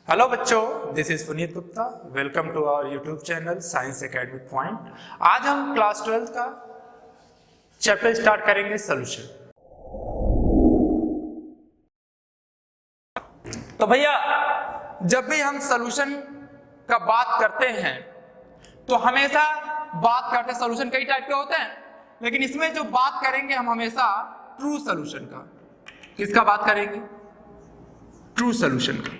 Hello बच्चों, this is Puneet Gupta. Welcome to our YouTube channel science academic point. आज हम class 12 का चैप्टर स्टार्ट करेंगे सॉल्यूशन। तो भैया, जब भी हम सॉल्यूशन का बात करते हैं तो हमेशा बात करते हैं, सॉल्यूशन कई टाइप के होते हैं, लेकिन इसमें जो बात करेंगे हम हमेशा ट्रू सॉल्यूशन का। किसका बात करेंगे? ट्रू सॉल्यूशन का।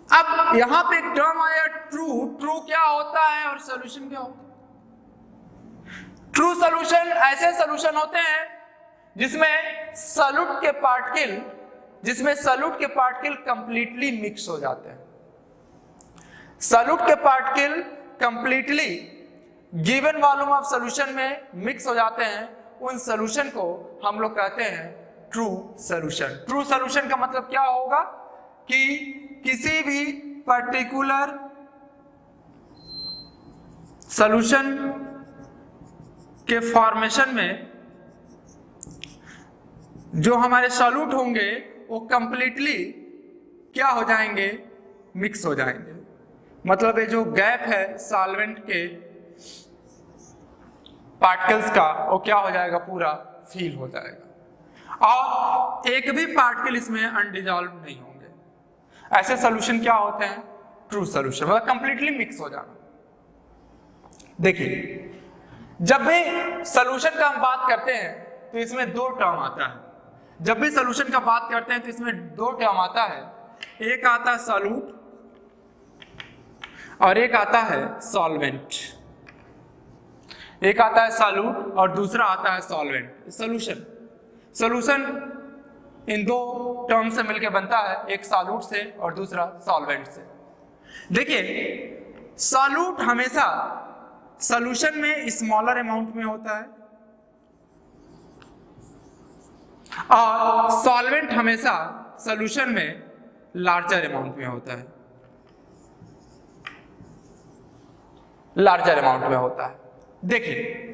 अब यहां पे एक टर्म आया ट्रू क्या होता है और सॉल्यूशन क्या होता है? ट्रू सॉल्यूशन ऐसे सॉल्यूशन होते हैं जिसमें सॉल्यूट के पार्टिकल कंप्लीटली मिक्स हो जाते हैं। सॉल्यूट के particle completely given volume of solution में मिक्स हो जाते हैं। उन सॉल्यूशन को हम लोग कहते हैं ट्रू सॉल्यूशन। ट्रू सॉल्यूशन का मतलब क्या होगा कि किसी भी पर्टिकुलर सॉल्यूशन के फॉर्मेशन में जो हमारे सॉल्यूट होंगे वो कंप्लीटली क्या हो जाएंगे? मिक्स हो जाएंगे। मतलब ये जो गैप है सॉल्वेंट के पार्टिकल्स का, वो क्या हो जाएगा? पूरा फील हो जाएगा और एक भी पार्टिकल इसमें अनडिजॉल्व नहीं होंगे। ऐसे सॉल्यूशन क्या होते हैं? ट्रू सॉल्यूशन, मतलब कंप्लीटली मिक्स हो जाना। देखिए, जब भी सॉल्यूशन का हम बात करते हैं तो इसमें दो टर्म आता है। जब भी सॉल्यूशन का बात करते हैं तो इसमें दो टर्म आता है। एक आता है सॉल्यूट और एक आता है सॉल्वेंट। एक आता है सॉल्यूट और दूसरा आता है सॉल्वेंट। सॉल्यूशन इन दो टर्म से मिलकर बनता है, एक सॉल्यूट से और दूसरा सॉल्वेंट से। देखिए, सॉल्यूट हमेशा सॉल्यूशन में स्मॉलर अमाउंट में होता है और सॉल्वेंट हमेशा सॉल्यूशन में लार्जर अमाउंट में होता है। लार्जर अमाउंट में होता है। देखिए,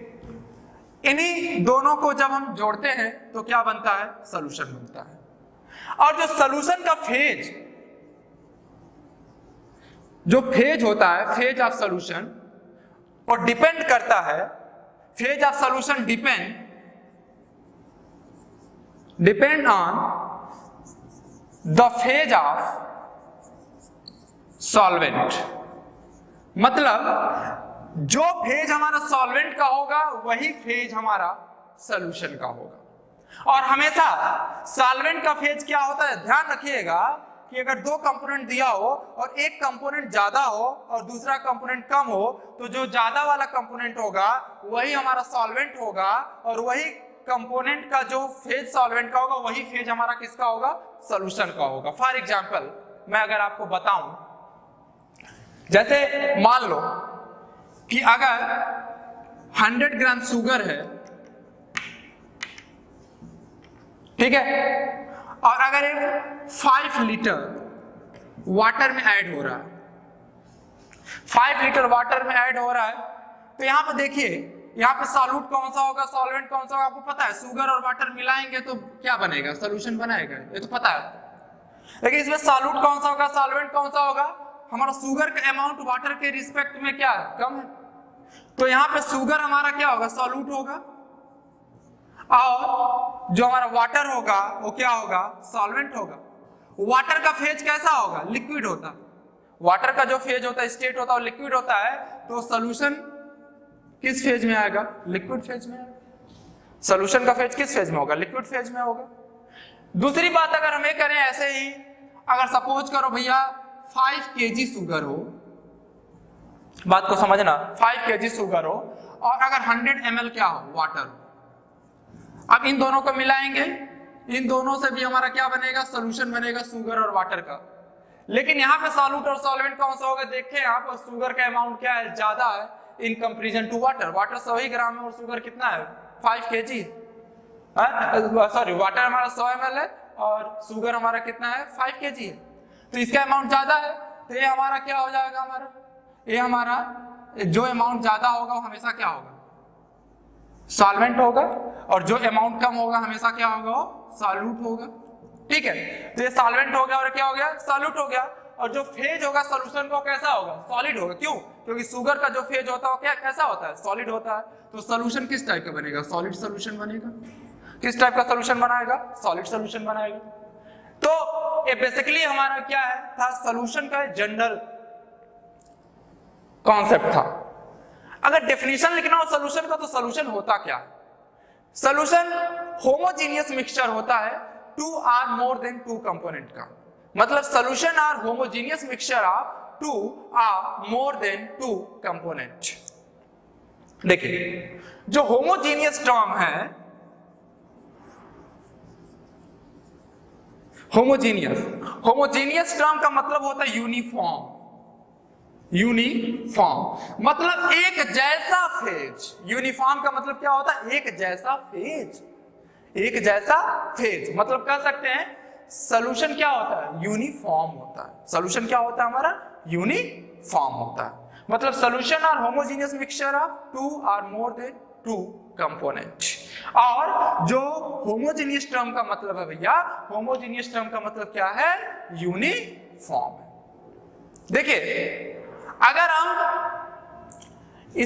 इन्हीं दोनों को जब हम जोड़ते हैं तो क्या बनता है? सॉल्यूशन बनता है। और जो सॉल्यूशन का फेज होता है, फेज ऑफ सॉल्यूशन, वो डिपेंड करता है। Phase of solution depend on the phase of solvent. मतलब जो फेज हमारा सॉल्वेंट का होगा वही फेज हमारा सॉल्यूशन का होगा। और हमेशा सॉल्वेंट का फेज क्या होता है? ध्यान रखिएगा कि अगर दो कंपोनेंट दिया हो और एक कंपोनेंट ज्यादा हो और दूसरा कंपोनेंट कम हो, तो जो ज्यादा वाला कंपोनेंट होगा वही हमारा सॉल्वेंट होगा और वही कंपोनेंट का जो फेज सॉल्वेंट का होगा वही फेज हमारा किसका होगा? सॉल्यूशन का होगा। फॉर एग्जाम्पल मैं अगर आपको बताऊं, जैसे मान लो कि अगर 100 ग्राम शुगर है, ठीक है, और अगर एक 5 लीटर वाटर में ऐड हो रहा है, 5 लीटर वाटर में ऐड हो रहा है, तो यहां पर देखिए, यहां पे सॉल्यूट कौन सा होगा, सॉल्वेंट कौन सा होगा? आपको पता है। शुगर और वाटर मिलाएंगे तो क्या बनेगा? सॉल्यूशन बनाएगा, ये तो पता है। लेकिन इसमें सॉल्यूट कौन सा होगा, सॉल्वेंट कौन सा होगा? हमारा शुगर का अमाउंट वाटर के रिस्पेक्ट में क्या है? कम है। तो यहां पे शुगर हमारा क्या होगा? सॉल्यूट होगा और जो हमारा वाटर होगा वो क्या होगा? सॉल्वेंट होगा। वाटर का फेज कैसा होगा? लिक्विड होता है। वाटर का जो फेज होता है, स्टेट होता है, वो लिक्विड होता है। तो सॉल्यूशन किस फेज में आएगा? लिक्विड फेज में आएगा। सॉल्यूशन का फेज किस फेज में होगा? लिक्विड फेज में होगा। दूसरी बात अगर हमें करें ऐसे ही, अगर सपोज करो भैया 5 kg शुगर हो, बात को समझना, 5 kg शुगर हो और अगर 100 ml क्या हो? वाटर हो। अब इन दोनों को मिलाएंगे, इन दोनों से भी हमारा क्या बनेगा? सॉल्यूशन बनेगा, शुगर और वाटर का। लेकिन यहाँ पे सॉल्यूट और सॉल्वेंट कौन सा होगा? देखें, यहाँ पर शुगर का अमाउंट क्या है? ज्यादा है in comparison to water. Water 100 ही ग्राम है और शुगर कितना है? 5 kg। सॉरी, वाटर हमारा 100 ml है और शुगर हमारा कितना है? 5 kg है। तो इसका अमाउंट ज्यादा है, तो ये हमारा क्या हो जाएगा? ये हमारा जो अमाउंट ज्यादा होगा वो हमेशा क्या होगा? सॉल्वेंट होगा, और जो अमाउंट कम होगा हमेशा क्या होगा? वो सॉल्यूट होगा। ठीक है, तो ये सॉल्वेंट हो गया और क्या हो गया, सॉल्यूट हो गया। और जो फेज होगा सॉल्यूशन का कैसा होगा, सॉलिड होगा। क्यों? क्योंकि शुगर का जो फेज होता है क्या कैसा होता है, सॉलिड होता है। तो सॉल्यूशन किस टाइप का बनेगा, सॉलिड सॉल्यूशन बनेगा। किस टाइप का सॉल्यूशन बनाएगा, सॉलिड सॉल्यूशन बनाएगा। तो ये बेसिकली हमारा क्या है था, सॉल्यूशन का जनरल कॉन्सेप्ट था। अगर डेफिनेशन लिखना हो सॉल्यूशन का, तो सॉल्यूशन होता क्या है, सॉल्यूशन होमोजेनियस मिक्सचर होता है two or more than two component का। मतलब solution or homogeneous mixture of two or more than two component. देखिए जो होमोजेनियस टर्म है, होमोजेनियस टर्म का मतलब होता है यूनिफॉर्म। यूनिफॉर्म मतलब एक जैसा फेज। यूनिफॉर्म का मतलब क्या होता है, एक जैसा फेज। एक जैसा फेज मतलब कह सकते हैं सॉल्यूशन क्या होता है, यूनिफॉर्म होता है। सॉल्यूशन क्या होता है हमारा, यूनिफॉर्म होता है। मतलब solution or homogeneous mixture of two or more than two component. और जो होमोजेनियस टर्म का मतलब है भैया, होमोजेनियस टर्म का मतलब क्या है, यूनिफॉर्म। देखिए अगर हम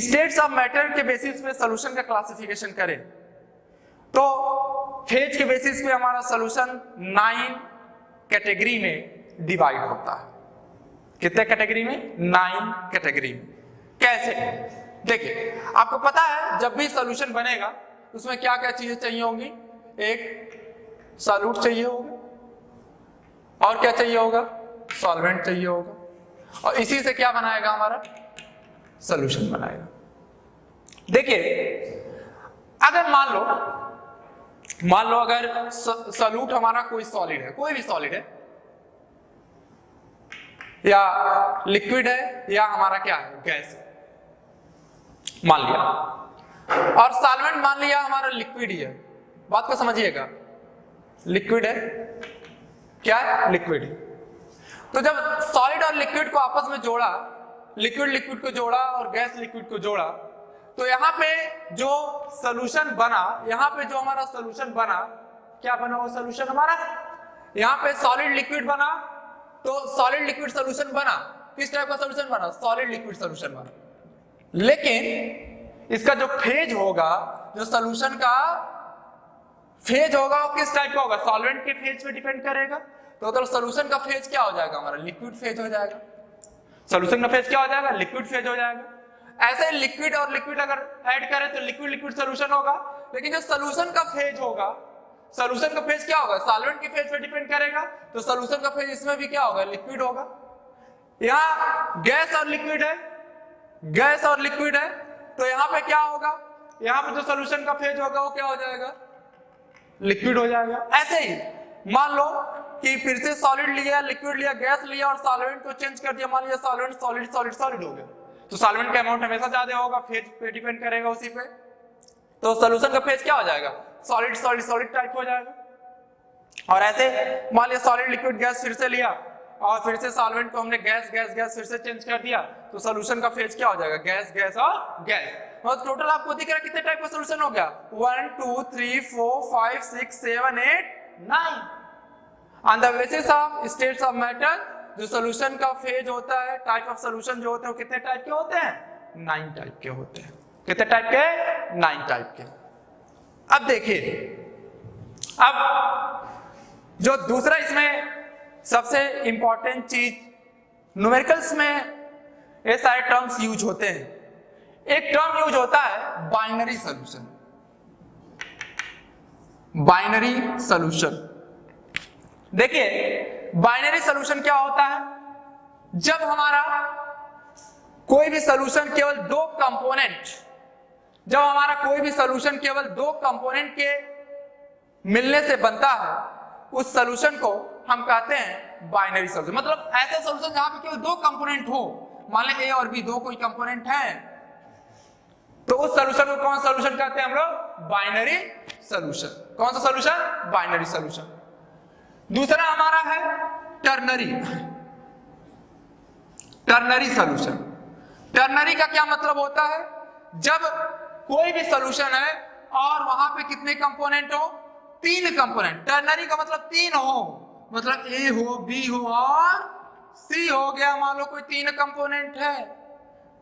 स्टेट्स ऑफ मैटर के बेसिस पे सॉल्यूशन का क्लासिफिकेशन करें, तो फेज के बेसिस पे हमारा सॉल्यूशन 9 कैटेगरी में डिवाइड होता है। कितने कैटेगरी में, 9 कैटेगरी में। कैसे, देखिए आपको पता है जब भी सॉल्यूशन बनेगा उसमें क्या क्या चीजें चाहिए होंगी, एक सॉल्यूट चाहिए होगा और क्या चाहिए होगा, सॉल्वेंट चाहिए होगा। और इसी से क्या बनाएगा, हमारा सॉल्यूशन बनाएगा। देखिए अगर मान लो अगर सॉल्यूट हमारा कोई सॉलिड है, कोई भी सॉलिड है या लिक्विड है या हमारा क्या है, गैस है मान लिया, और सॉल्वेंट मान लिया हमारा लिक्विड ही है। बात को समझिएगा, लिक्विड है, क्या है, लिक्विड है। तो जब सॉलिड और लिक्विड को आपस में जोड़ा, लिक्विड लिक्विड को जोड़ा और गैस लिक्विड को जोड़ा, तो यहाँ पे जो सॉल्यूशन बना, यहाँ पे जो हमारा सॉल्यूशन बना, क्या बना वो सॉल्यूशन हमारा, यहाँ पे सॉलिड लिक्विड बना, तो सॉलिड लिक्विड सॉल्यूशन बना। किस टाइप का सॉल्यूशन बना, सॉलिड लिक्विड सॉल्यूशन बना। लेकिन इसका जो फेज होगा, जो सॉल्यूशन का फेज होगा वो किस टाइप का होगा, सॉल्वेंट के फेज पे डिपेंड करेगा। तो सॉल्यूशन का फेज क्या हो जाएगा हमारा, लिक्विड फेज हो जाएगा। सॉल्यूशन का फेज क्या हो जाएगा, लिक्विड फेज हो जाएगा। ऐसे लिक्विड और लिक्विड अगर ऐड करें तो लिक्विड लिक्विड सॉल्यूशन होगा। लेकिन जो सॉल्यूशन का फेज होगा, सॉल्यूशन का फेज क्या होगा, सॉल्वेंट के फेज पे डिपेंड करेगा। तो सॉल्यूशन का फेज इसमें भी क्या होगा, लिक्विड होगा। यहाँ गैस और लिक्विड है, गैस और लिक्विड है, तो यहाँ पे क्या होगा, यहाँ पे जो सॉल्यूशन का फेज होगा वो क्या हो जाएगा, लिक्विड हो जाएगा। ऐसे ही मान लो कि फिर से सॉलिड लिया, लिक्विड लिया, गैस लिया और सॉल्वेंट को चेंज कर दिया, मान लिया सॉल्वेंट सॉलिड सॉलिड सॉलिड हो गया, तो सॉल्वेंट का अमाउंट हमेशा ज्यादा होगा, फेज पे डिपेंड करेगा उसी पे। तो सॉल्यूशन का फेज क्या हो जाएगा, सॉलिड सॉलिड सॉलिड टाइप हो जाएगा। और ऐसे मान लिया सॉलिड लिक्विड गैस फिर से लिया और फिर से सॉल्वेंट को हमने गैस गैस गैस फिर से चेंज कर दिया, तो सॉल्यूशन का फेज क्या हो जाएगा, गैस गैस और गैस। मतलब टोटल आपको दिख रहा है कितने टाइप का सॉल्यूशन हो गया, 1 2 3 4 5 6 7 8 9। On the basis of states of matter, जो सॉल्यूशन का फेज होता है, टाइप ऑफ सॉल्यूशन जो होते हैं वो कितने टाइप के होते हैं, 9 टाइप के होते हैं। कितने टाइप के, 9 टाइप के। अब देखिए, अब जो दूसरा इसमें सबसे इंपॉर्टेंट चीज, न्यूमेरिकल्स में ये सारे टर्म्स यूज होते हैं। एक टर्म यूज होता है बाइनरी सॉल्यूशन। बाइनरी सॉल्यूशन, देखिए बाइनरी सॉल्यूशन क्या होता है, जब हमारा कोई भी सॉल्यूशन केवल दो कंपोनेंट, जब हमारा कोई भी सॉल्यूशन केवल दो कंपोनेंट के मिलने से बनता है, उस सॉल्यूशन को हम कहते हैं बाइनरी सॉल्यूशन। मतलब ऐसा सॉल्यूशन जहां पे केवल दो कंपोनेंट हो, मान लें ए और बी दो कोई कंपोनेंट है, तो उस सॉल्यूशन को कौन सा सॉल्यूशन कहते हैं हम लोग, बाइनरी सॉल्यूशन। कौन सा सॉल्यूशन, बाइनरी सॉल्यूशन। दूसरा हमारा है टर्नरी, टर्नरी सॉल्यूशन। टर्नरी का क्या मतलब होता है, जब कोई भी सॉल्यूशन है और वहां पे कितने कंपोनेंट हो, तीन कंपोनेंट, टर्नरी का मतलब तीन हो, मतलब ए हो, बी हो और सी हो गया। मान लो कोई तीन कंपोनेंट है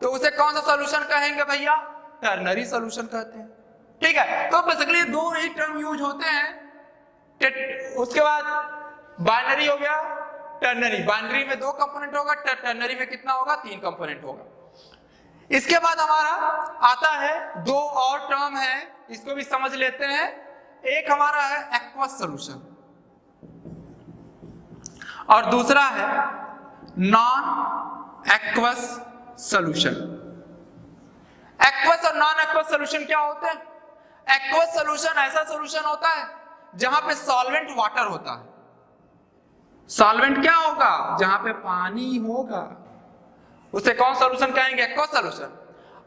तो उसे कौन सा सॉल्यूशन कहेंगे भैया? टर्नरी सॉल्यूशन कहते हैं। ठीक है, तो बेसिकली दो ही टर्म यूज होते हैं। उसके बाद बाइनरी हो गया, टर्नरी। बाइनरी में दो कंपोनेंट होगा, टर्नरी में कितना होगा? तीन कंपोनेंट होगा। इसके बाद हमारा आता है दो और टर्म है, इसको भी समझ लेते हैं। एक हमारा है एक्वस सॉल्यूशन और दूसरा है नॉन एक्वस सॉल्यूशन। एक्वस और नॉन एक्वस सॉल्यूशन क्या होते हैं? एक्वस सॉल्यूशन ऐसा सॉल्यूशन होता है जहां पे सॉल्वेंट वाटर होता है। सॉल्वेंट क्या होगा? जहां पे पानी होगा, उसे कौन सॉल्यूशन कहेंगे? Aqueous solution.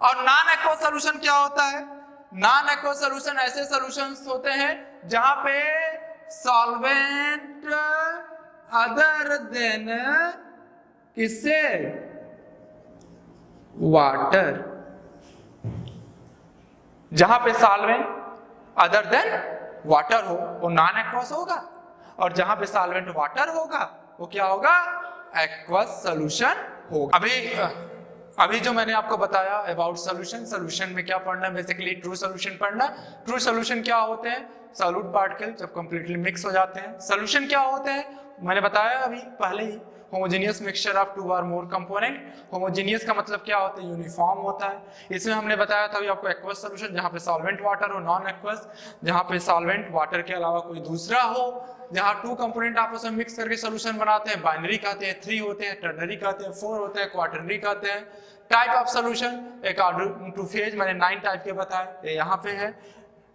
और नॉन एक्वस सॉल्यूशन क्या होता है? नॉन एक्वस सॉल्यूशन ऐसे सॉल्यूशंस होते हैं जहां पे सॉल्वेंट अदर देन किससे? वाटर। जहां पे सॉल्वेंट अदर देन वाटर हो वो नॉन एक्वस होगा, और जहां पे सॉल्वेंट वाटर होगा वो क्या होगा? एक्वस सॉल्यूशन होगा। अभी जो मैंने आपको बताया अबाउट सॉल्यूशन, सॉल्यूशन में क्या पढ़ना है? बेसिकली ट्रू सॉल्यूशन पढ़ना। ट्रू सॉल्यूशन क्या होते हैं? सॉल्यूट पार्टिकल जब कंप्लीटली मिक्स हो जाते हैं। सॉल्यूशन क्या होते हैं? मैंने बताया अभी पहले ही, होमोजेनियस मिक्सचर ऑफ टू और मोर कंपोनेंट। होमोजेनियस का मतलब क्या होता है? यूनिफॉर्म होता है। इसमें हमने बताया था आपको एक्वस सॉल्यूशन जहां पे सॉल्वेंट वाटर हो, नॉन एक्वस जहां पे सॉल्वेंट वाटर के अलावा कोई दूसरा हो, जहां टू कंपोनेंट आपस में मिक्स करके सॉल्यूशन बनाते हैं। बाइनरी कहते हैं, 3 होते हैं, टर्नरी कहते हैं, 4 होते हैं, क्वार्टरनरी कहते हैं। Type of solution according two phase मैंने 9 टाइप के बताए, ये यहाँ पे है।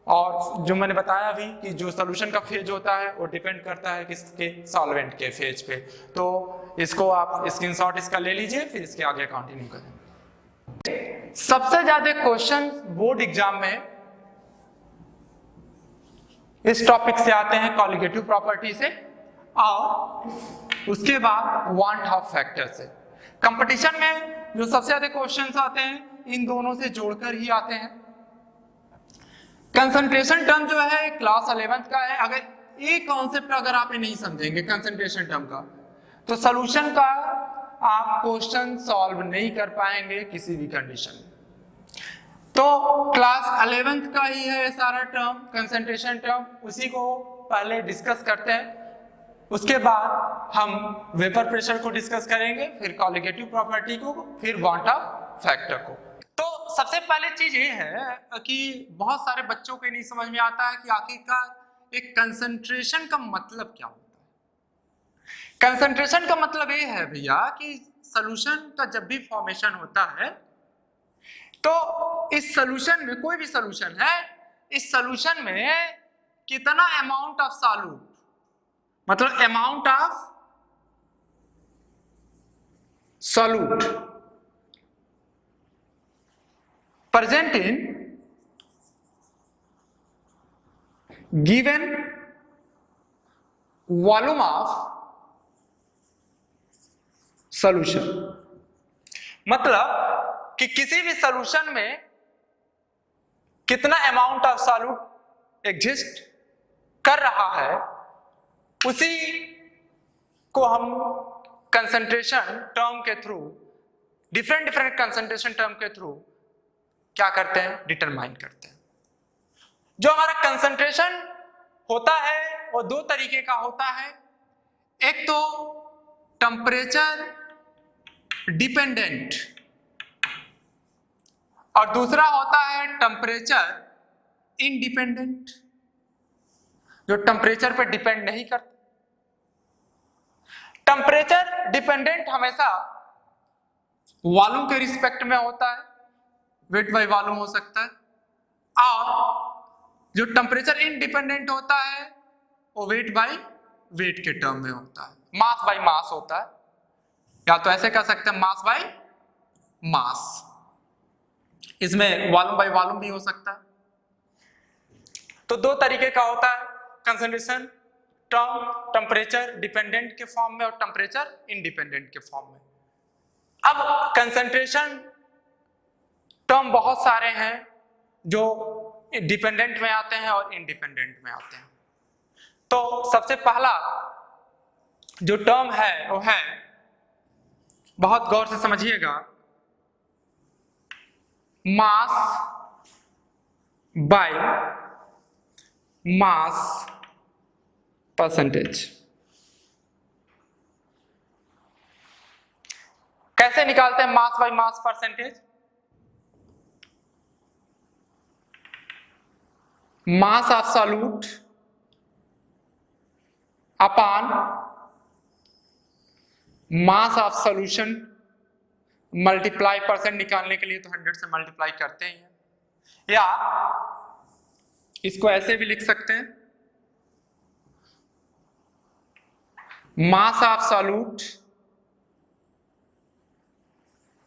और जो मैंने बताया अभी कि जो सॉल्यूशन का फेज होता है वो डिपेंड करता है किसके? सॉल्वेंट के फेज पे। तो इसको आप स्क्रीनशॉट इसका ले लीजिए, फिर इसके आगे कंटिन्यू करें। सबसे ज्यादा क्वेश्चन बोर्ड एग्जाम में इस टॉपिक से आते हैं, कॉलिगेटिव प्रॉपर्टी से, और उसके बाद वांट ऑफ फैक्टर से। कंपटीशन में जो सबसे ज्यादा क्वेश्चंस आते हैं इन दोनों से जोड़कर ही आते हैं। कंसंट्रेशन टर्म जो है क्लास 11th का है। अगर ये कॉन्सेप्ट अगर आप नहीं समझेंगे कंसंट्रेशन टर्म का, तो सॉल्यूशन का आप क्वेश्चन सॉल्व नहीं कर पाएंगे किसी भी कंडीशन में। तो क्लास 11th का ही है सारा टर्म, कंसंट्रेशन टर्म, उसी को पहले डिस्कस करते हैं। उसके बाद हम वेपर प्रेशर को डिस्कस करेंगे, फिर कॉलिगेटिव प्रॉपर्टी को, फिर वांट ऑफ फैक्टर को। तो सबसे पहले चीज ये है कि बहुत सारे बच्चों को नहीं समझ में आता है कि आखिरकार एक कंसंट्रेशन का मतलब क्या होता है। कंसंट्रेशन का मतलब ये है भैया कि सॉल्यूशन का जब भी फॉर्मेशन होता है तो इस सॉल्यूशन में, कोई भी सॉल्यूशन है, इस सॉल्यूशन में कितना अमाउंट ऑफ सॉल्यूट, मतलब amount of solute present in given volume of solution। मतलब कि किसी भी सॉल्यूशन में कितना अमाउंट ऑफ सॉल्यूट एग्जिस्ट कर रहा है, उसी को हम कंसंट्रेशन टर्म के थ्रू, डिफरेंट कंसंट्रेशन टर्म के थ्रू क्या करते हैं? डिटरमाइन करते हैं। जो हमारा कंसंट्रेशन होता है वो दो तरीके का होता है। एक तो टेम्परेचर डिपेंडेंट और दूसरा होता है टेम्परेचर इंडिपेंडेंट, जो टेम्परेचर पे डिपेंड नहीं करता। टेम्परेचर डिपेंडेंट हमेशा वॉल्यूम के रिस्पेक्ट में होता है, वेट बाय वॉल्यूम हो सकता है, और जो टेम्परेचर इंडिपेंडेंट होता है वो वेट बाय वेट के टर्म में होता है, मास बाय मास होता है, या तो ऐसे कह सकते हैं मास बाय मास। इसमें वॉल्यूम बाय वॉल्यूम भी हो सकता है। तो दो तरीके का होता है कंसंट्रेशन टर्म, टेम्परेचर डिपेंडेंट के फॉर्म में और टेम्परेचर इंडिपेंडेंट के फॉर्म में। अब कंसंट्रेशन टर्म बहुत सारे हैं जो डिपेंडेंट में आते हैं और इंडिपेंडेंट में आते हैं। तो सबसे पहला जो टर्म है वो है, बहुत गौर से समझिएगा, मास बाय मास परसेंटेज। कैसे निकालते हैं मास by mass percentage? Mass of solute upon mass of solution multiply, percent निकालने के लिए तो 100 से मल्टीप्लाई करते हैं, या इसको ऐसे भी लिख सकते हैं, mass of solute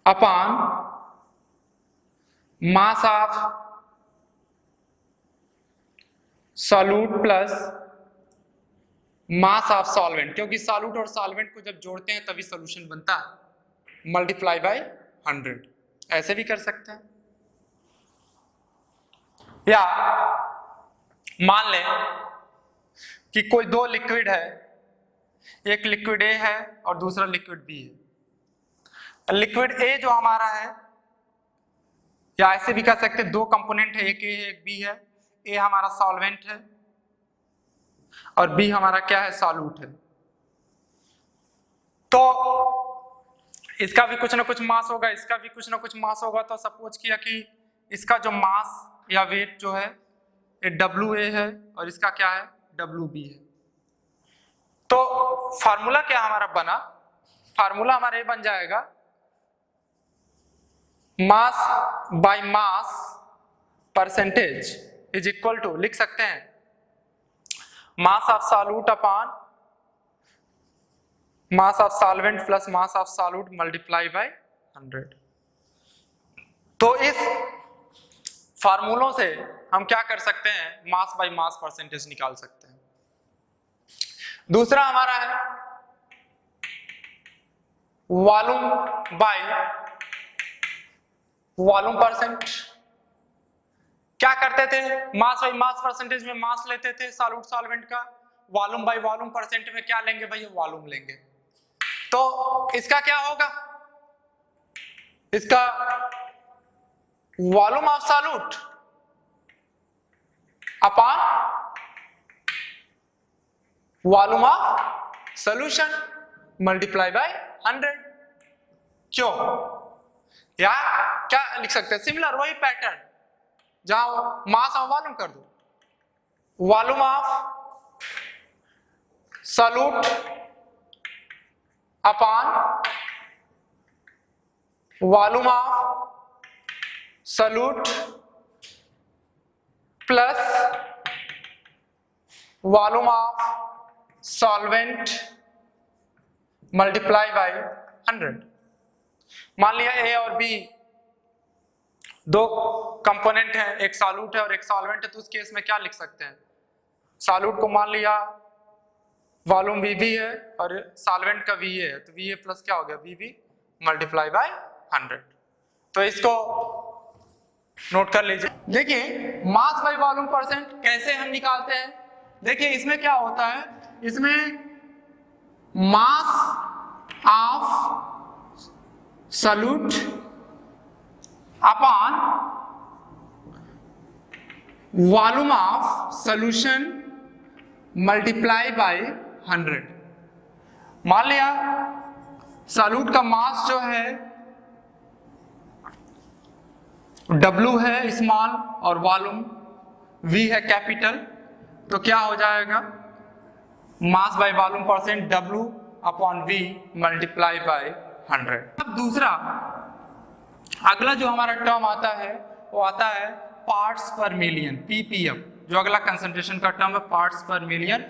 upon mass of solute plus mass of solvent, क्योंकि सॉल्यूट और सॉल्वेंट को जब जोड़ते हैं तभी सॉल्यूशन बनता है, मल्टीप्लाई बाय 100। ऐसे भी कर सकते हैं, या मान लें कि कोई दो लिक्विड है, एक लिक्विड ए है और दूसरा लिक्विड बी है। लिक्विड ए जो हमारा है, या ऐसे भी कह सकते हैं दो कंपोनेंट है, एक ए है एक बी है। ए हमारा सॉल्वेंट है और बी हमारा क्या है, सॉल्यूट है। तो इसका भी कुछ ना कुछ मास होगा, इसका भी कुछ ना कुछ मास होगा। तो सपोज किया कि इसका जो मास या वेट जो है ये WA है और इसका क्या है, WB है। तो फार्मूला क्या हमारा बना, फार्मूला हमारा ये बन जाएगा, mass by mass percentage is equal to, लिख सकते हैं, mass of solute upon mass of solvent plus mass of solute multiply by 100। तो इस फार्मूलों से हम क्या कर सकते हैं, मास बाय मास परसेंटेज निकाल सकते हैं। दूसरा हमारा है वॉल्यूम बाय वॉल्यूम परसेंट। क्या करते थे, मास बाय मास परसेंटेज में मास लेते थे सॉल्यूट सॉल्वेंट का, वॉल्यूम बाय वॉल्यूम परसेंट में क्या लेंगे भैया, वॉल्यूम लेंगे। तो इसका क्या होगा, इसका volume of solute upon volume of solution multiply by 100। क्यों, या क्या लिख सकते हैं, सिमिलर वही पैटर्न, जहां मास और वॉल्यूम कर दो, volume of solute upon volume of solute plus volume of solvent multiply by 100। मान लिया ए और बी दो कंपोनेंट हैं, एक सॉल्यूट है और एक सॉल्वेंट है, तो उस केस में क्या लिख सकते हैं, सॉल्यूट को मान लिया वॉल्यूम VB है और सॉल्वेंट का VA है, तो VA प्लस क्या हो गया, VB मल्टीप्लाई बाय 100। तो इसको नोट कर लीजिए। देखिए मास बाय वॉल्यूम परसेंट कैसे हम निकालते हैं, देखिए इसमें क्या होता है, इसमें मास of solute upon volume of solution multiply by 100। मान लिया सॉल्यूट का मास जो है W है स्मॉल और वॉल्यूम V है कैपिटल, तो क्या हो जाएगा, mass by volume percent W upon V multiply by 100। अब दूसरा अगला जो हमारा टर्म आता है वो आता है पार्ट्स पर मिलियन, ppm। जो अगला कंसंट्रेशन का टर्म है पार्ट्स पर मिलियन।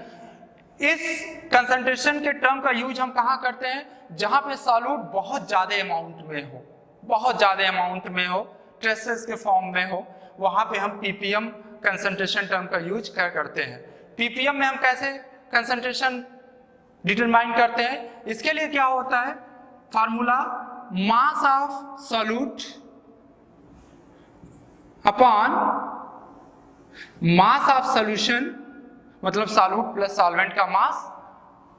इस कंसंट्रेशन के टर्म का यूज हम कहाँ करते हैं, जहां पे सॉल्यूट बहुत ज्यादा अमाउंट में हो, बहुत ज्यादा अमाउंट में हो, ट्रेसेस के फॉर्म में हो, वहां पे हम ppm कंसंट्रेशन टर्म का यूज क्या करते हैं। ppm में हम कैसे कंसंट्रेशन डिटरमाइन करते हैं, इसके लिए क्या होता है formula, mass of solute upon mass of solution मतलब सॉल्यूट प्लस सॉल्वेंट का mass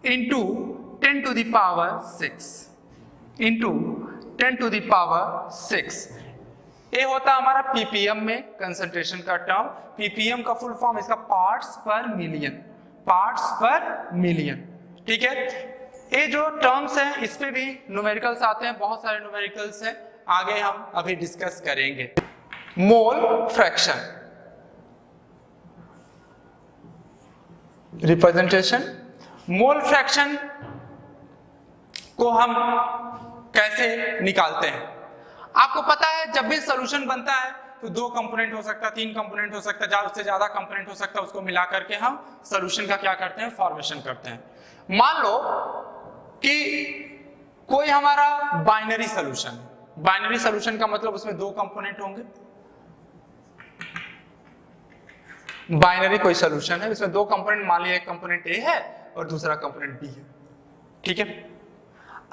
into 10 to the power 6 into 10 to the power 6। ये होता हमारा पीपीएम में कंसंट्रेशन का टर्म। पीपीएम का फुल फॉर्म इसका parts per million, parts per million. ठीक है, ये जो टर्म्स हैं इस पे भी न्यूमेरिकल्स आते हैं, बहुत सारे न्यूमेरिकल्स हैं, आगे हम अभी डिस्कस करेंगे। Mole fraction representation, mole fraction को हम कैसे निकालते हैं? आपको पता है जब भी सॉल्यूशन बनता है तो 2 कंपोनेंट हो सकता है, 3 कंपोनेंट हो सकता है, उससे ज्यादा कंपोनेंट हो सकता है, उसको मिला करके हम सॉल्यूशन का क्या करते हैं, फॉर्मेशन करते हैं। मान लो कि कोई हमारा बाइनरी सॉल्यूशन, बाइनरी सॉल्यूशन का मतलब उसमें 2 कंपोनेंट होंगे। बाइनरी कोई सॉल्यूशन है, इसमें 2 कंपोनेंट, मान लिया एक कंपोनेंट ए है और दूसरा कंपोनेंट बी है। ठीक है,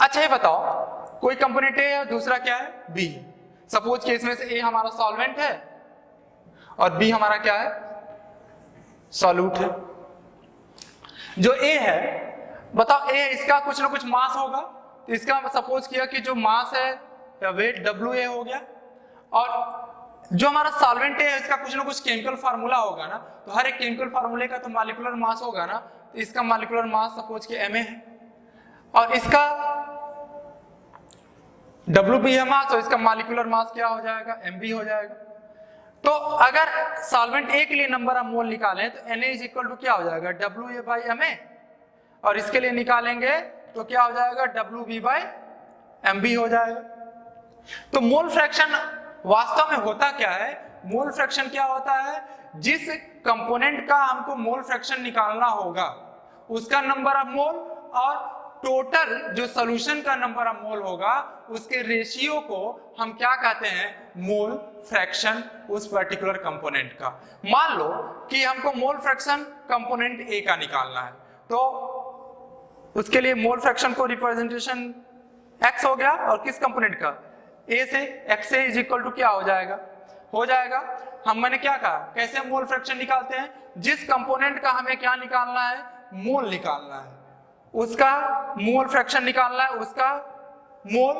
अच्छा ये बताओ कोई कंपोनेंट ए है और दूसरा क्या है, बी है। सपोज कि इसमें से ए हमारा सॉल्वेंट है और बी हमारा क्या है, सॉल्यूट है। जो ए है, बताओ ए इसका कुछ ना कुछ मास होगा, तो इसका सपोज किया कि जो मास है या वेट डब्ल्यू ए हो गया, और जो हमारा सॉल्वेंट है इसका कुछ ना कुछ केमिकल फार्मूला होगा ना, तो हर एक केमिकल फार्मूले का तो मॉलिक्यूलर मास होगा ना, तो इसका मॉलिक्यूलर मास सपोज कि एम ए है और इसका डब्ल्यू बी है मास, तो इसका मॉलिक्यूलर मास क्या हो जाएगा, एम बी हो जाएगा। तो अगर सॉल्वेंट ए के लिए नंबर ऑफ मोल निकालें तो Na इज इक्वल टू क्या हो जाएगा, W A by M A, और इसके लिए निकालेंगे तो क्या हो जाएगा, W B by M B हो जाएगा। तो मोल फ्रैक्शन वास्तव में होता क्या है, मोल फ्रैक्शन क्या होता है, जिस कंपोनेंट का हमको मोल फ्रैक्शन निकालना होगा उसका नंबर ऑफ मोल और टोटल जो सॉल्यूशन का नंबर ऑफ मोल होगा उसके रेशियो को हम क्या कहते हैं, मोल फ्रैक्शन उस पर्टिकुलर कंपोनेंट का। मान लो कि हमको मोल फ्रैक्शन कंपोनेंट ए का निकालना है, तो उसके लिए मोल फ्रैक्शन को रिप्रेजेंटेशन एक्स हो गया, और किस कंपोनेंट का, ए से, एक्स से इज इक्वल टू क्या हो जाएगा, हो जाएगा। हम मैंने क्या कहा, कैसे मोल फ्रैक्शन निकालते हैं, जिस कंपोनेंट का हमें क्या निकालना है, मोल निकालना है, उसका मोल फ्रैक्शन निकालना है, उसका मोल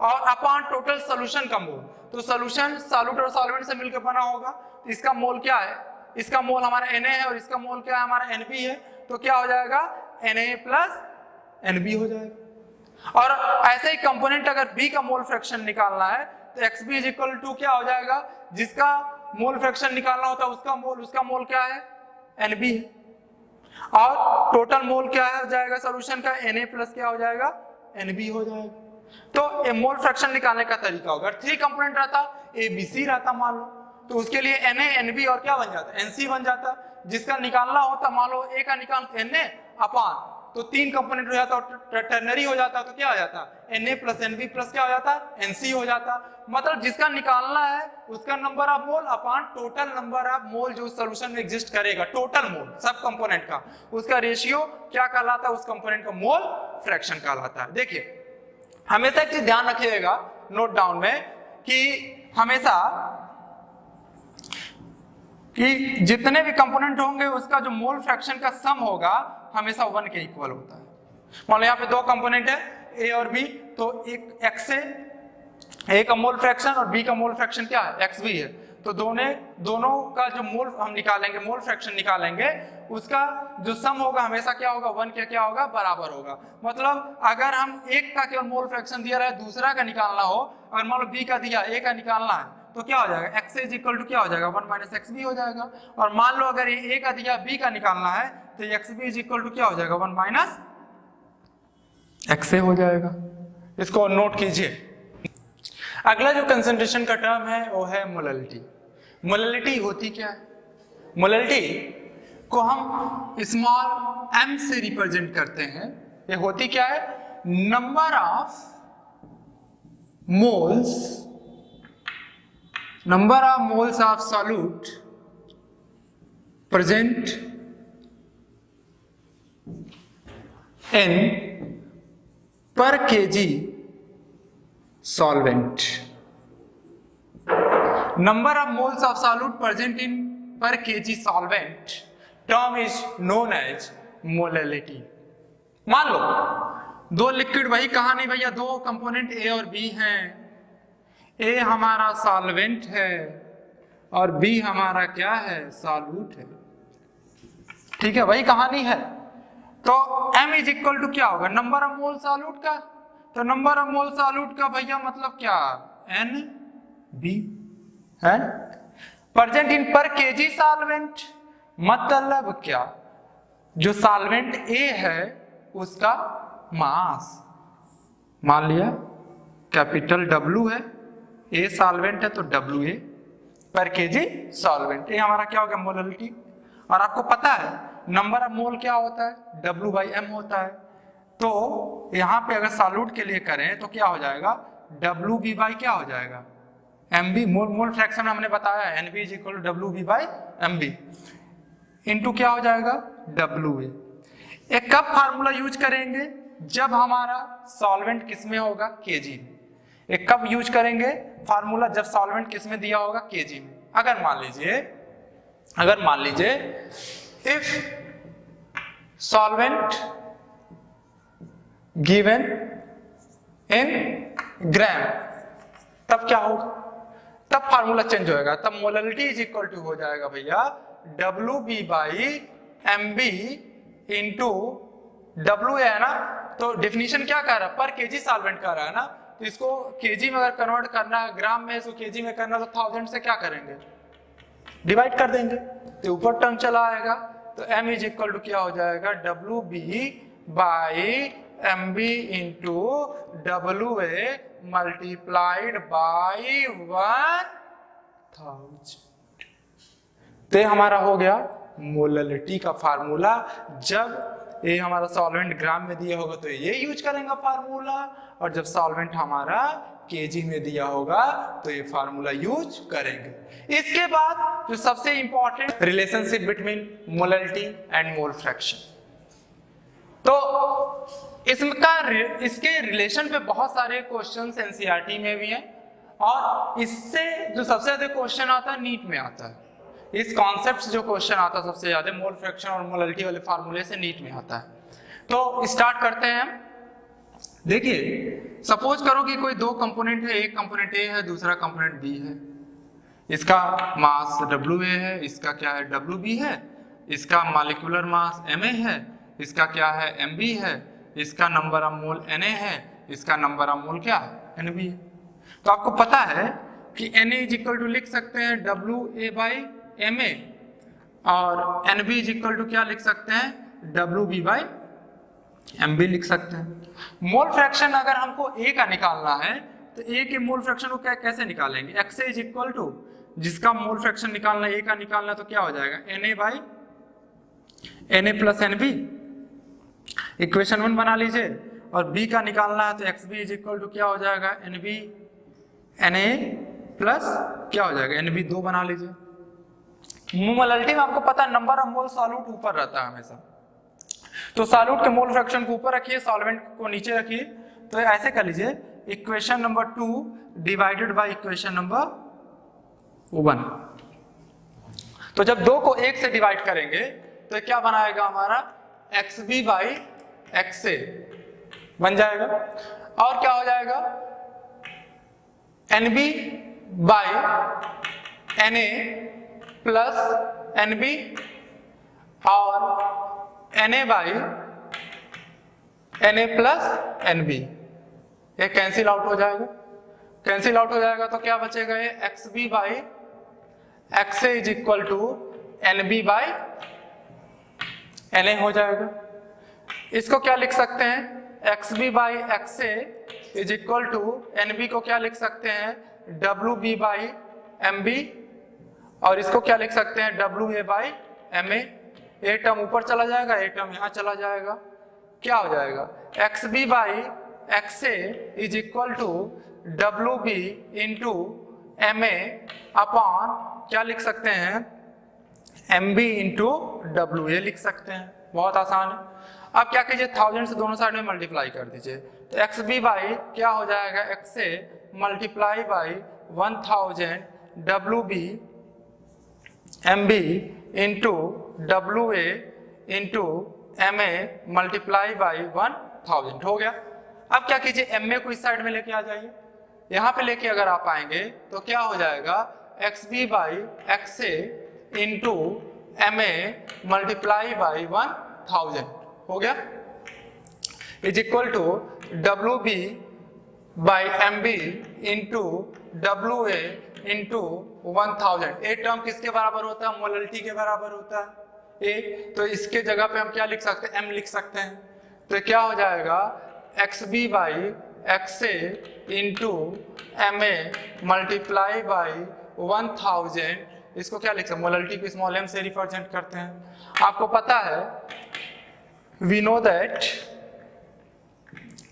और अपॉन टोटल सॉल्यूशन का मोल। तो सॉल्यूशन सॉल्यूट और सॉल्वेंट से मिलकर बना होगा, तो इसका मोल क्या है, इसका मोल हमारा Na है और इसका मोल क्या है, हमारा Nb है, तो क्या हो जाएगा, Na प्लस Nb हो जाएगा। और ऐसे ही कंपोनेंट अगर B का मोल फ्रैक्शन निकालना है तो Xb इज इक्वल टू क्या हो जाएगा, जिसका मोल फ्रैक्शन निकालना होता है उसका मोल क्या है, Nb है, और टोटल मोल क्या हो जाएगा सॉल्यूशन का, Na प्लस क्या हो जाएगा, Nb हो जाएगा। तो ये मोल फ्रैक्शन निकालने का तरीका होगा। 3 कंपोनेंट रहता, ABC रहता मान लो, तो उसके लिए Na Nb और क्या बन जाता, Nc बन जाता। जिसका निकालना होता, मान लो A का निकाल Na अपान, तो 3 कंपोनेंट हो जाता और टर्नरी हो जाता, तो क्या हो जाता, Na प्लस Nb प्लस क्या हो जाता, Nc हो जाता। मतलब जिसका निकालना है उसका number of mole upon total number of mole जो सॉल्यूशन में एग्जिस्ट करेगा, टोटल मोल सब कंपोनेंट का, उसका रेशियो क्या कहलाता है, उस कंपोनेंट का मोल फ्रैक्शन कहलाता है। देखिए हमेशा एक चीज ध्यान रखिएगा नोट डाउन में, कि हमेशा कि जितने भी कंपोनेंट होंगे उसका जो मोल फ्रैक्शन का सम होगा हमेशा 1 के इक्वल होता है। मान लो यहाँ पे 2 कंपोनेंट है ए और बी, तो एक एक्स से ए का मोल फ्रैक्शन और बी का मोल फ्रैक्शन क्या है, एक्स बी है, तो दोनों का जो मोल हम निकालेंगे, मोल फ्रैक्शन निकालेंगे, उसका जो सम होगा हमेशा क्या होगा, 1 के क्या होगा, बराबर होगा। मतलब अगर हम एक का केवल मोल फ्रैक्शन दिया रहा है, दूसरा का निकालना हो, और मान लो बी का दिया, ए का निकालना है, तो क्या हो जाएगा, एक्स इज इक्वल टू क्या हो जाएगा, 1 माइनस एक्स बी हो जाएगा। और मान लो अगर ए का दिया, बी का निकालना है, तो X B is equal to क्या हो जाएगा, 1 माइनस एक्स ए हो जाएगा। इसको नोट कीजिए। अगला जो कंसंट्रेशन का टर्म है वो है मोलैलिटी। मोलैलिटी होती क्या है, मोलैलिटी को हम स्मॉल m से रिप्रेजेंट करते हैं। ये होती क्या है, number of moles of solute present in पर kg solvent, number of moles of solute present in per kg solvent term is known as molality. मान लो दो लिक्विड, वही कहानी भैया, दो कंपोनेंट ए और बी हैं। ए हमारा सॉल्वेंट है और बी हमारा क्या है, सॉल्यूट है। ठीक है, वही कहानी है। तो m इज इक्वल टू क्या होगा, नंबर ऑफ मोल सॉल्यूट का। तो नंबर ऑफ मोल सॉल्यूट का भैया मतलब क्या, NB है, प्रेजेंट इन पर केजी सॉल्वेंट। मतलब क्या, जो सॉल्वेंट A है उसका मास, मान लिया कैपिटल W है, A सॉल्वेंट है तो WA पर केजी सॉल्वेंट। ये हमारा क्या हो गया, मोलैलिटी। और आपको पता है नंबर ऑफ मोल क्या होता है, W/M होता है। तो यहां पे अगर सॉल्यूट के लिए करें तो क्या हो जाएगा, WB क्या हो जाएगा, MB। मोल फ्रैक्शन हमने बताया है NB = WB/MB इनटू क्या हो जाएगा, WA। एक कब फार्मूला यूज करेंगे, जब हमारा सॉल्वेंट किस में होगा, केजी में। एक कब यूज करेंगे फार्मूला, जब सॉल्वेंट किस में दिया होगा, केजी में। अगर मान लीजिए इफ सॉल्वेंट गिवन इन ग्राम, तब क्या होगा, तब फार्मूला चेंज होएगा, तब मोलैलिटी इज इक्वल टू हो जाएगा भैया WB/MB इंटू WA है ना। तो डेफिनेशन क्या कर रहा है, पर केजी सॉल्वेंट कर रहा है ना, तो इसको केजी में अगर कन्वर्ट करना है, ग्राम में इसको केजी में करना है, तो 1000 से क्या करेंगे, डिवाइड कर देंगे, तो ऊपर टर्म चला आएगा। तो m इज इक्वल टू क्या हो जाएगा, WB/MB into WA multiplied by 1000। तो हमारा हो गया मोलैलिटी का फार्मूला। जब ये हमारा सॉल्वेंट ग्राम में दिया होगा तो ये यूज करेंगे फार्मूला, और जब सॉल्वेंट हमारा केजी में दिया होगा तो ये फार्मूला यूज करेंगे। इसके बाद जो सबसे important relationship between molality and mole fraction, तो इसके रिलेशन पे बहुत सारे क्वेश्चंस एनसीईआरटी में भी हैं, और इससे जो सबसे ज्यादा क्वेश्चन आता है नीट में आता है। इस कॉन्सेप्ट से जो क्वेश्चन आता है सबसे ज्यादा मोल फ्रैक्शन और मोलैलिटी वाले फार्मूले से नीट में आता है। तो स्टार्ट करते हैं हम। देखिए सपोज करो कि कोई दो कंपोनेंट है, एक कंपोनेंट A है, दूसरा कंपोनेंट B है। इसका मास WA है, इसका क्या है, WB है। इसका मॉलिक्यूलर मास Ma है, इसका क्या है, MB है। इसका नंबर ऑफ मोल Na है, इसका नंबर ऑफ मोल क्या है, NB है। तो आपको पता है कि Na इज इक्वल टू लिख सकते हैं WA/Ma, और NB इज इक्वल टू क्या लिख सकते हैं, WB/MB लिख सकते हैं। मोल फ्रैक्शन अगर हमको A का निकालना है तो A के मोल फ्रैक्शन को कैसे निकालेंगे, XA इज इक्वल टू, जिसका मोल फ्रैक्शन निकालना है A का निकालना है तो क्या हो जाएगा, Na/Na प्लस NB। इक्वेशन 1 बना लीजिए। और B का निकालना है तो XB इज इक्वल टू क्या हो जाएगा, NB/Na प्लस क्या हो जाएगा, NB 2 बना लीजिए। मोलैलिटी में आपको पता है नंबर ऑफ मोल सॉल्यूट ऊपर रहता है हमेशा, तो सॉल्यूट के मोल फ्रैक्शन को ऊपर रखिए, सॉल्वेंट को नीचे रखिए। तो ऐसे कर लीजिए, equation number 2 divided by equation number 1। तो जब 2 को 1 से डिवाइड करेंगे तो क्या बनाएगा हमारा, XB/XA बन जाएगा। और क्या हो जाएगा, NB/Na प्लस NB और Na/Na प्लस NB, ये कैंसिल आउट हो जाएगा। कैंसिल आउट हो जाएगा तो क्या बचेगा, ये XB/XA is equal to NB/Na हो जाएगा। इसको क्या लिख सकते हैं, XB/XA is equal to NB को क्या लिख सकते हैं, WB/MB, और इसको क्या लिख सकते हैं, WA/MA। ये टर्म ऊपर चला जाएगा, ये टर्म यहाँ चला जाएगा, क्या हो जाएगा, XB/XA is equal to WB into MA upon क्या लिख सकते हैं, MB इंटू WA लिख सकते हैं। बहुत आसान है। अब क्या कीजिए, 1000 से दोनों साइड में मल्टीप्लाई कर दीजिए, तो XB बाई क्या हो जाएगा, XA multiply by 1000 WB MB into WA into MA multiply by 1000 हो गया। अब क्या कीजिए, MA को इस साइड में लेके आ जाइए, यहां पे लेके अगर आप आएंगे तो क्या हो जाएगा, XB by XA into MA multiply by 1000 हो गया, is equal to WB by MB into WA into 1000। ए टर्म किसके बराबर होता है, मोलरिटी के बराबर होता है ए, तो इसके जगह पे हम क्या लिख सकते हैं, M लिख सकते हैं। तो क्या हो जाएगा, XB by XA into MA multiply by 1000, इसको क्या लिख सकते हैं, मोलरिटी को स्मॉल m से रिप्रेजेंट करते हैं। आपको पता है, वी नो दैट,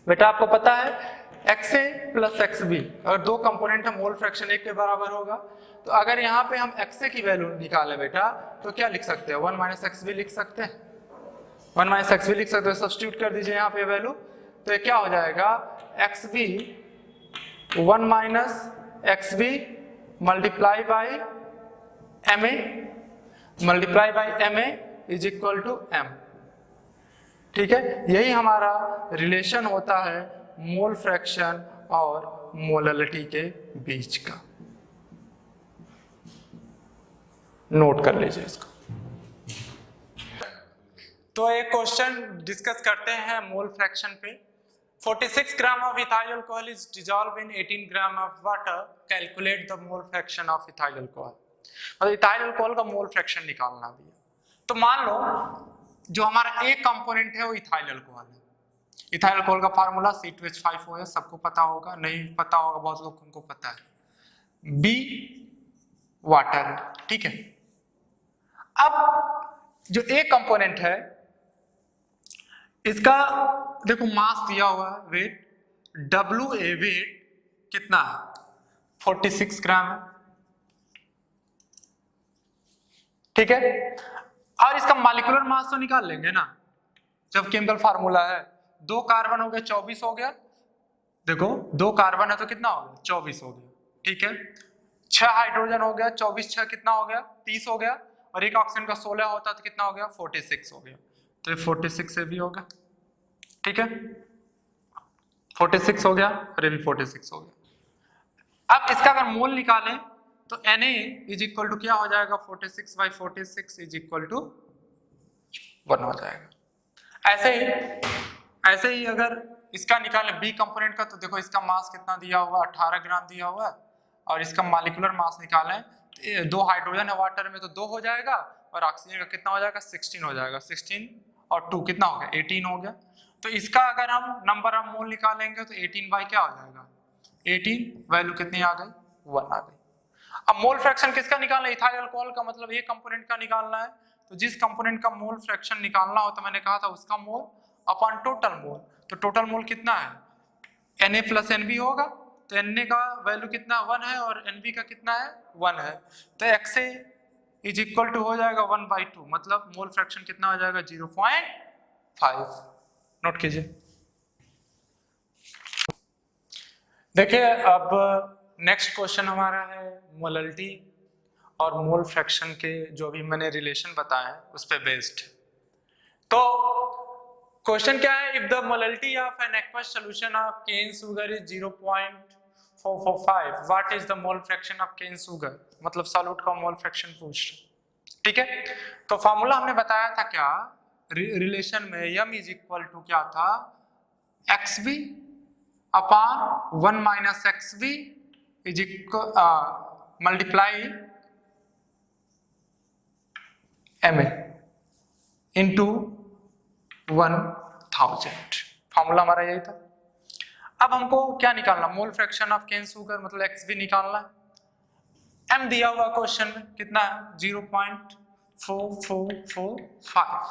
बेटा आपको पता है XA प्लस XB अगर दो कंपोनेंट है, मोल फ्रैक्शन एक के बराबर होगा। तो अगर यहाँ पे हम XA की वैल्यू निकालें बेटा तो क्या लिख सकते हैं, 1 माइनस XB लिख सकते हैं, 1 माइनस XB लिख सकते हैं, सब्स्टिट्यूट कर दीजिए यहाँ पे वैल्यू, तो ये क्या हो जाएगा, XB 1 minus XB multiply by MA multiply by MA is equal to M। ठीक है, यही हमारा रिलेशन होता है मोल फ्रैक्शन और मोलरिटी के बीच का। नोट कर लीजिए इसको। तो एक क्वेश्चन डिस्कस करते हैं मोल फ्रैक्शन पे। 46 gram of ethyl alcohol is dissolve in 18 gram of water, calculate the mole fraction of ethyl alcohol. मतलब इथाइल अल्कोहल का मोल फ्रैक्शन निकालना भी है। तो मान लो जो हमारा एक कंपोनेंट है वो इथाइल अल्कोहल है। इथाइल अल्कोहल का फार्मूला C2H5OH, सबको पता होगा, नहीं पता होगा बहुत लोगों को पता है। B वाटर है, ठीक है। अब जो एक कंपोनेंट है इसका देखो मास दिया हुआ है, वेट WA वेट कितना है, 46 ग्राम है, ठीक है। और इसका मॉलिक्यूलर मास तो निकाल लेंगे ना, जब केमिकल फार्मूला है, 2 कार्बन हो गया 24 हो गया, देखो 2 कार्बन है तो कितना हो गया 24 हो गया, ठीक है। 6 हाइड्रोजन हो गया, 24 6 कितना हो गया 30 हो गया, और एक ऑक्सीजन का 16 होता तो कितना हो गया 46 हो गया, तो ये 46 से भी हो गया, ठीक है, 46 हो गया और ये भी 46 हो गया। अब इसका अगर मोल निकालें तो Na इज इक्वल टू क्या हो जाएगा, 46 बाई 46 इज इक्वल टू 1 हो जाएगा। ऐसे ही अगर इसका निकालें बी कंपोनेंट का, तो देखो इसका मास कितना दिया हुआ, 18 ग्राम दिया हुआ है, और इसका मॉलिक्यूलर मास निकालें तो 2 हाइड्रोजन है वाटर में तो 2 हो जाएगा, और ऑक्सीजन का कितना हो जाएगा 16 हो जाएगा, 16 और 2 कितना हो गया 18 हो गया। तो इसका अगर हम नंबर ऑफ मोल निकालेंगे तो 18 बाई क्या हो जाएगा 18, वैल्यू कितनी आ गई 1 आ गई। अब मोल फ्रैक्शन किसका निकालना है, इथाइल अल्कोहल का, मतलब ये कंपोनेंट का निकालना है। तो जिस कंपोनेंट का मोल फ्रैक्शन निकालना हो तो मैंने कहा था उसका मोल अपॉन टोटल मोल, तो टोटल मोल कितना है Na प्लस NB होगा, तो Na का वैल्यू कितना 1 है और NB का कितना है 1 है, तो XA इज इक्वल टू हो जाएगा 1/2, मतलब मोल फ्रैक्शन कितना हो जाएगा 0.5। नोट कीजिए। देखिए अब नेक्स्ट क्वेश्चन हमारा है मोलरिटी और मोल फ्रैक्शन के जो भी मैंने रिलेशन बताए हैं उस पे बेस्ड। तो क्वेश्चन क्या है, if the molarity of an aqueous solution of cane sugar is 0.445, what is the mole fraction of cane sugar, मतलब सॉल्यूट का मोल फ्रैक्शन पूछ रहे, ठीक है। तो फार्मूला हमने बताया था क्या, रिलेशन में m इज इक्वल टू क्या था, XB upon 1 minus XB is equal multiply MA into 1000, formula हमारा यही था। अब हमको क्या निकालना, mole fraction of cane sugar मतलब XB निकालना है। M दिया हुआ क्वेश्चन में कितना है 0.4445,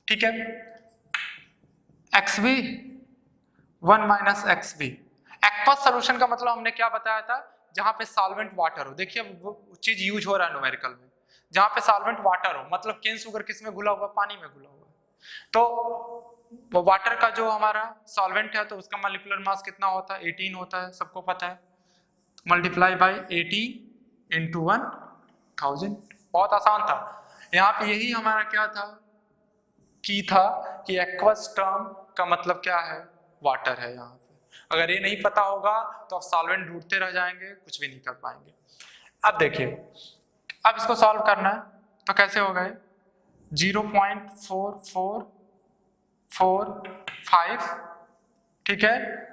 ठीक है। XB 1 minus XB, aqueous solution का मतलब हमने क्या बताया था, जहां पे सॉल्वेंट वाटर हो, देखिए वो चीज यूज हो रहा है न्यूमेरिकल में, जहां पे सॉल्वेंट वाटर हो, मतलब केन शुगर किस में घुला हुआ, पानी में घुला हुआ। तो वाटर का जो हमारा सॉल्वेंट है तो उसका मॉलिक्यूलर मास कितना होता है 18 होता है, सबको पता है, मल्टीप्लाई बाय 80 इंटू 1000, बहुत आसान था। यहाँ पे यही हमारा क्या था की था कि एक्वस टर्म का मतलब क्या है, वाटर है। यहाँ पे अगर ये नहीं पता होगा तो आप सॉल्वेंट ढूंढते रह जाएंगे, कुछ भी नहीं कर पाएंगे। अब देखिए, अब इसको सॉल्व करना है तो कैसे होगा ये 0.4445, ठीक है,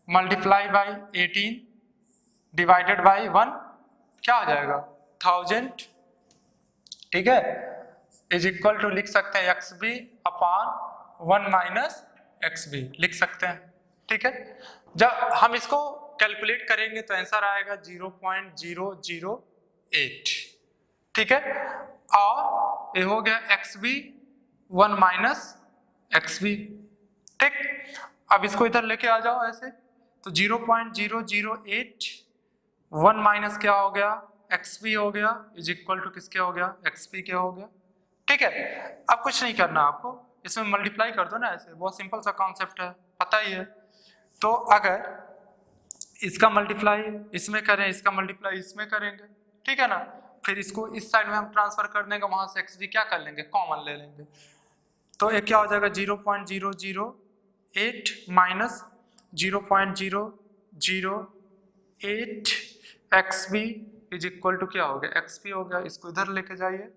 मल्टीप्लाई बाई 18 डिवाइडेड बाई 1, क्या हो जाएगा 1000, ठीक है, इज इक्वल टू लिख सकते हैं XB अपॉन 1 माइनस XB लिख सकते हैं, ठीक है। जब हम इसको कैलकुलेट करेंगे तो आंसर आएगा 0.008, ठीक है, और ये हो गया XB 1 माइनस XB, ठीक। अब इसको इधर लेके आ जाओ ऐसे, तो 0.008 1 माइनस क्या हो गया XB हो गया, इज इक्वल टू किसके हो गया XB के हो गया, ठीक है। अब कुछ नहीं करना आपको, इसमें मल्टीप्लाई कर दो ना ऐसे, बहुत सिंपल सा कॉन्सेप्ट है, पता ही है। तो अगर इसका मल्टीप्लाई इसमें करें, इसका मल्टीप्लाई इसमें करेंगे, ठीक है ना, फिर इसको इस साइड में हम ट्रांसफर कर देंगे, वहां से XB क्या कर लेंगे, कॉमन ले लेंगे, तो ये क्या हो जाएगा 0.008 minus 0.008 XB is equal to क्या हो गया XB हो गया। इसको इधर लेके जाइए,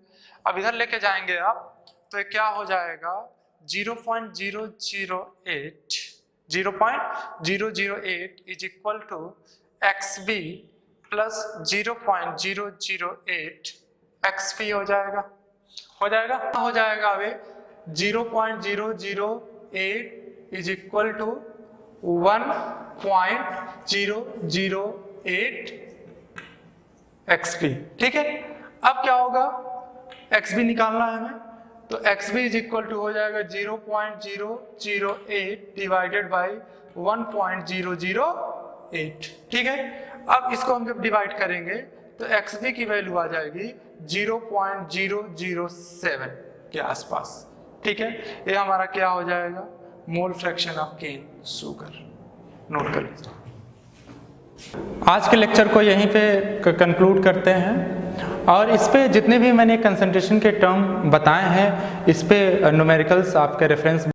अब इधर लेके जाएंगे आप तो ये क्या हो जाएगा 0.008 is equal to XB plus 0.008 XB हो जाएगा, हो जाएगा अभी 0.008 इज इक्वल टू 1.008 XB, ठीक है। अब क्या होगा XB निकालना है हमें, तो XB इज इक्वल टू हो जाएगा 0.008 डिवाइडेड बाई 1.008, ठीक है। अब इसको हम जब डिवाइड करेंगे तो XB की वैल्यू आ जाएगी 0.007 के आसपास, ठीक है। ये हमारा क्या हो जाएगा mole fraction of cane sugar, note कर लीजिए। आज के लेक्चर को यहीं पे कंक्लूड करते हैं, और इस पे जितने भी मैंने कंसंट्रेशन के टर्म बताए हैं, इस पे न्यूमेरिकल्स आपके रेफरेंस